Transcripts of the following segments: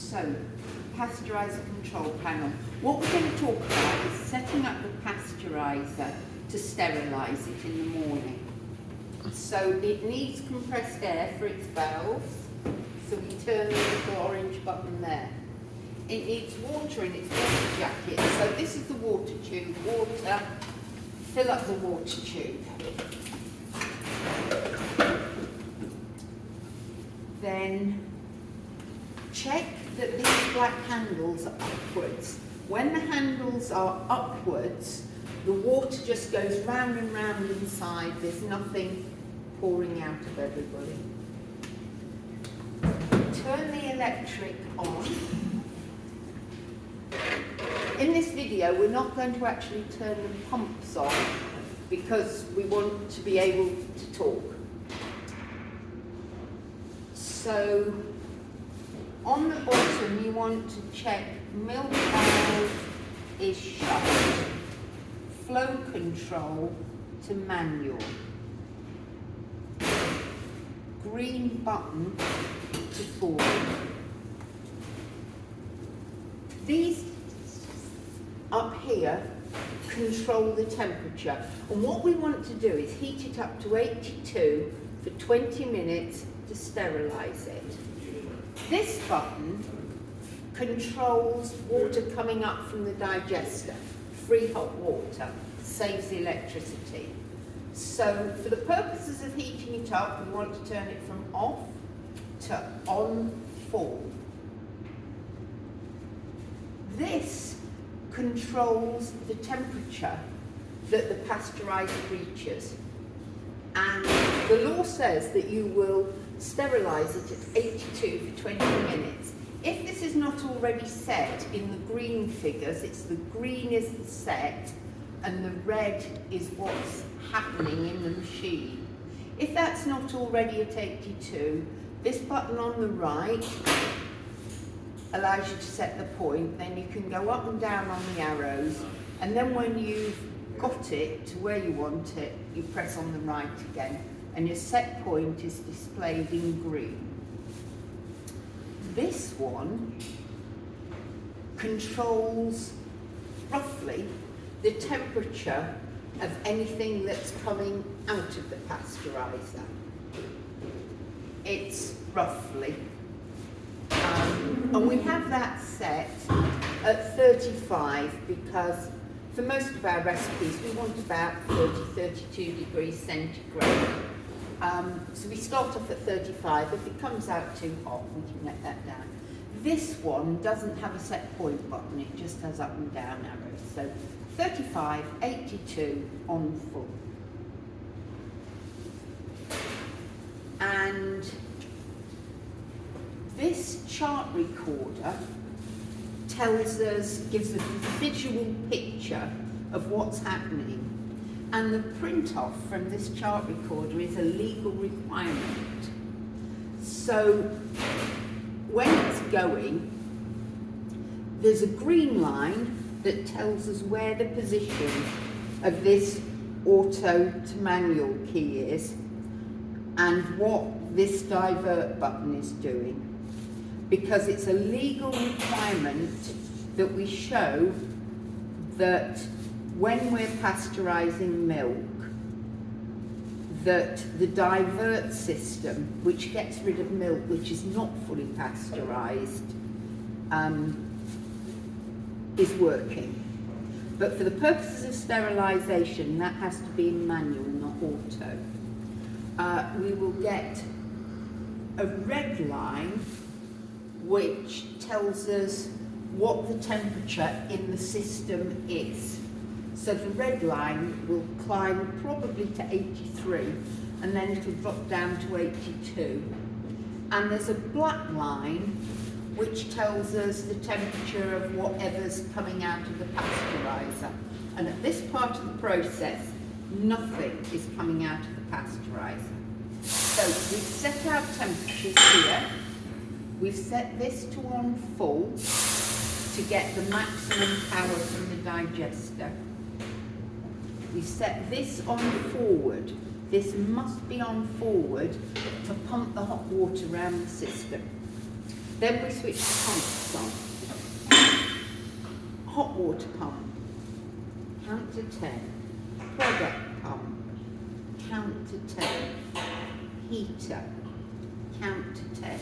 So, Pasteuriser control panel. What we're going to talk about is setting up the pasteuriser to sterilise it in the morning. So it needs compressed air for its valves, so we turn the little orange button there. It needs water in its water jacket, so this is the water tube. Water, fill up the water tube. Then check that these black handles are upwards. When the handles are upwards, the water just goes round and round inside. There's nothing pouring out of everybody. Turn the electric on. In this video, we're not going to actually turn the pumps on because we want to be able to talk. So, on the bottom, you want to check milk valve is shut, flow control to manual, green button to forward. These up here control the temperature, and what we want to do is heat it up to 82 for 20 minutes to sterilise it. This button controls water coming up from the digester, free hot water, saves the electricity. So for the purposes of heating it up, we want to turn it from off to on full. This controls the temperature that the pasteuriser reaches. And the law says that you will sterilise it at 82 for 20 minutes. If this is not already set in the green figures, it's the green is the set and the red is what's happening in the machine. If that's not already at 82, this button on the right allows you to set the point, then you can go up and down on the arrows, and then when you've got it to where you want it, you press on the right again, and your set point is displayed in green. This one controls roughly the temperature of anything that's coming out of the pasteuriser. It's roughly. And we have that set at 35 because for most of our recipes we want about 32 degrees centigrade. So we start off at 35. If it comes out too hot, we can let that down. This one doesn't have a set point button, it just has up and down arrows. So 35, 82 on full. And this chart recorder tells us, gives a visual picture of what's happening. And the print off from this chart recorder is a legal requirement. So when it's going, there's a green line that tells us where the position of this auto to manual key is and what this divert button is doing. Because it's a legal requirement that we show that when we're pasteurising milk, that the divert system, which gets rid of milk which is not fully pasteurised, is working. But for the purposes of sterilisation, that has to be in manual, not auto. We will get a red line which tells us what the temperature in the system is. So the red line will climb probably to 83 and then it'll drop down to 82. And there's a black line which tells us the temperature of whatever's coming out of the pasteuriser. And at this part of the process, nothing is coming out of the pasteuriser. So we've set our temperatures here. We've set this to on full to get the maximum power from the digester. We set this on forward. This must be on forward to pump the hot water around the system. Then we switch the pumps on. Hot water pump, count to 10. Product pump, count to 10. Heater, count to 10.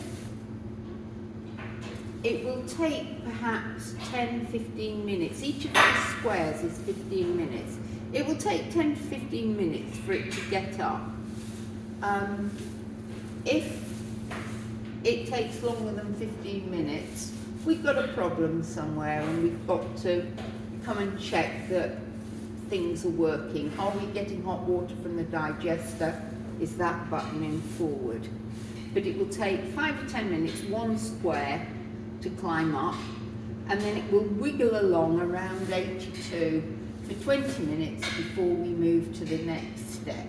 It will take perhaps 10-15 minutes. Each of these squares is 15 minutes. It will take 10 to 15 minutes for it to get up. If it takes longer than 15 minutes, we've got a problem somewhere and we've got to come and check that things are working. Are we getting hot water from the digester? Is that buttoning forward? But it will take 5 to 10 minutes, one square, to climb up, and then it will wiggle along around 82 for 20 minutes before we move to the next step.